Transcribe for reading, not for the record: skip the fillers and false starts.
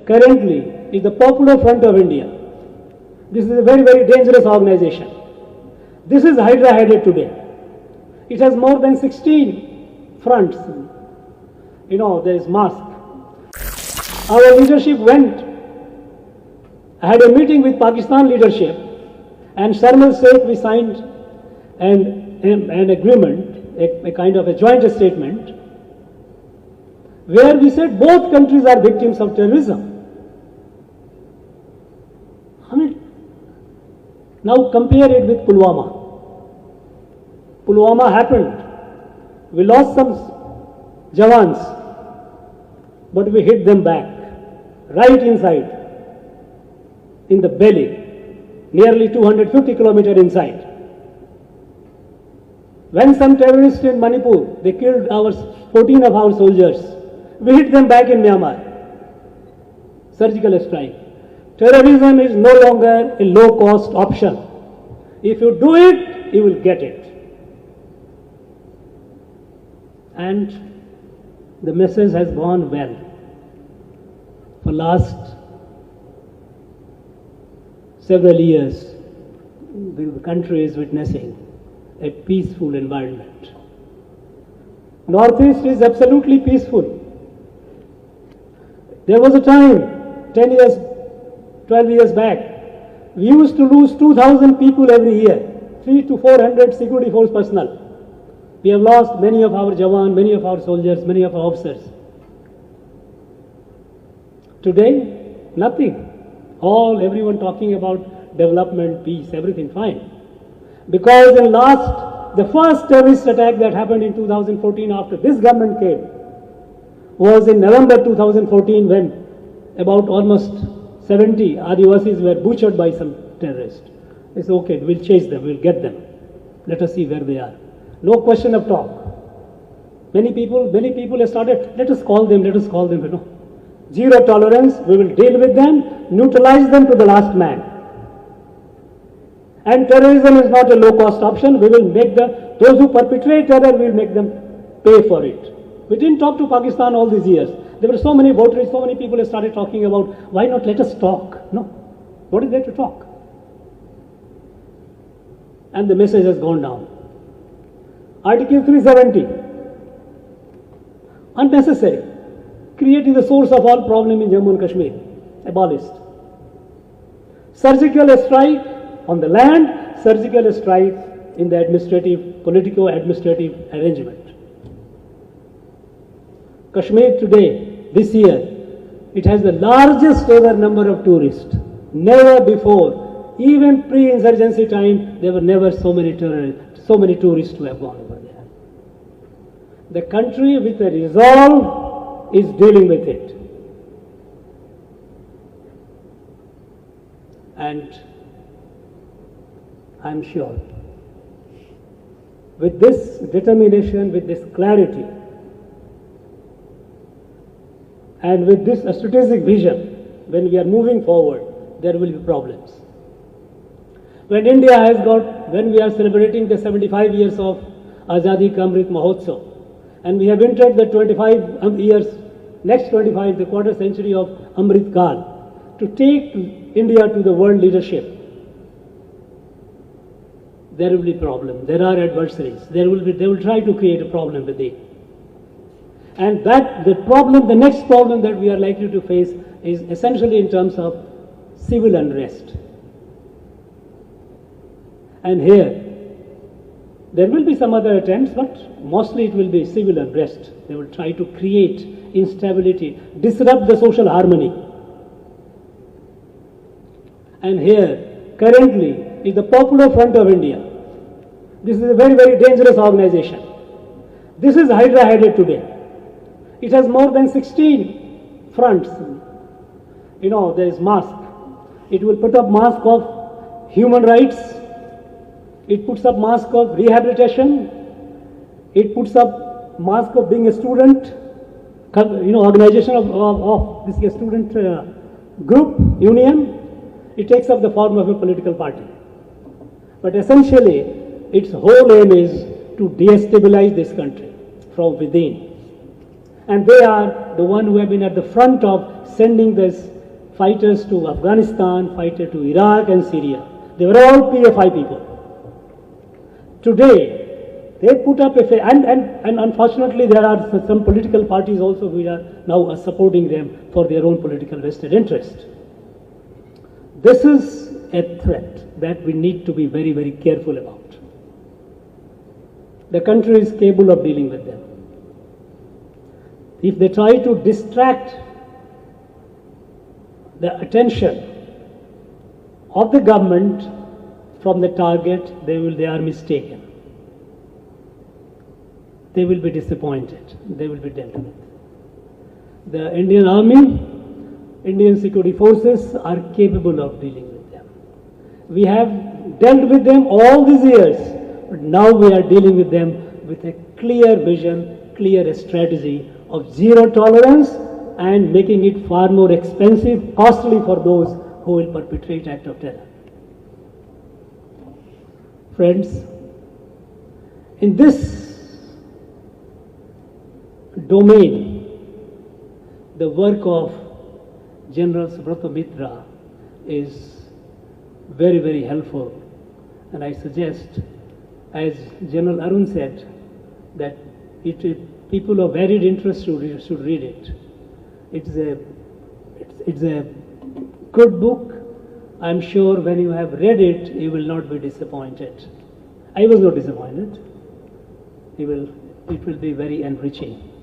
currently is the Popular Front of India. This is a very, very dangerous organization. This is Hydra headed today. It has more than 16 fronts. There is mask. Our leadership I had a meeting with Pakistan leadership, and Sharm el-Sheikh we signed an agreement, a kind of a joint statement, where we said both countries are victims of terrorism. Now compare it with Pulwama. Pulwama happened. We lost some Jawans, but we hit them back, right inside, in the belly, nearly 250 kilometers inside. When some terrorists in Manipur, they killed 14 of our soldiers, we hit them back in Myanmar. Surgical strike. Terrorism is no longer a low-cost option. If you do it, you will get it. And the message has gone well. For last several years, the country is witnessing a peaceful environment. Northeast is absolutely peaceful. There was a time, 10 years, 12 years back, we used to lose 2,000 people every year, 300 to 400 security force personnel. We have lost many of our Jawan, many of our soldiers, many of our officers. Today, nothing. Everyone talking about development, peace, everything fine. Because the first terrorist attack that happened in 2014 after this government came was in November 2014, when about almost 70 Adivasis were butchered by some terrorists. It's okay, we'll chase them, we'll get them. Let us see where they are. No question of talk. Many people have started, let us call them, Zero tolerance, we will deal with them, neutralize them to the last man. And terrorism is not a low-cost option. We will make those who perpetrate terror, we will make them pay for it. We didn't talk to Pakistan all these years. There were so many votaries, so many people have started talking about, why not let us talk? No. What is there to talk? And the message has gone down. Article 370, unnecessary. Creating the source of all problem in Jammu and Kashmir, abolished. Surgical strike on the land, surgical strike in the politico-administrative arrangement. Kashmir today, this year, it has the largest ever number of tourists. Never before, even pre-insurgency time, there were never so many tourists who have gone over there. The country with a resolve is dealing with it. And I'm sure, with this determination, with this clarity, and with this strategic vision, when we are moving forward, there will be problems. When we are celebrating the 75 years of Azadi Ka Amrit Mahotsav, and we have entered the 25 years, next 25, the quarter century of Amrit Kal, to take India to the world leadership, there will be problems. There are adversaries. They will try to create a problem with it. And the next problem that we are likely to face is essentially in terms of civil unrest. And here, there will be some other attempts, but mostly it will be civil unrest. They will try to create instability, disrupt the social harmony. And here, currently, is the Popular Front of India. This is a very, very dangerous organization. This is Hydra headed today. It has more than 16 fronts. There is mask. It will put up mask of human rights. It puts up mask of rehabilitation. It puts up mask of being a student, organization of this student group, union. It takes up the form of a political party. But essentially, its whole aim is to destabilize this country from within. And they are the one who have been at the front of sending this fighters to Afghanistan, fighters to Iraq and Syria. They were all PFI people. Today, they put up and unfortunately there are some political parties also who are now supporting them for their own political vested interest. This is a threat that we need to be very, very careful about. The country is capable of dealing with them. If they try to distract the attention of the government from the target, they are mistaken. They will be disappointed. They will be dealt with. The Indian Army, Indian security forces are capable of dealing with them. We have dealt with them all these years, but now we are dealing with them with a clear vision, clear strategy of zero tolerance and making it far more expensive, costly for those who will perpetrate act of terror. Friends, in this domain, the work of General Subrata Mitra is very, very helpful, and I suggest, as General Arun said, that people of varied interest should read it. It's a good book. I'm sure when you have read it, you will not be disappointed. I was not disappointed. It will be very enriching.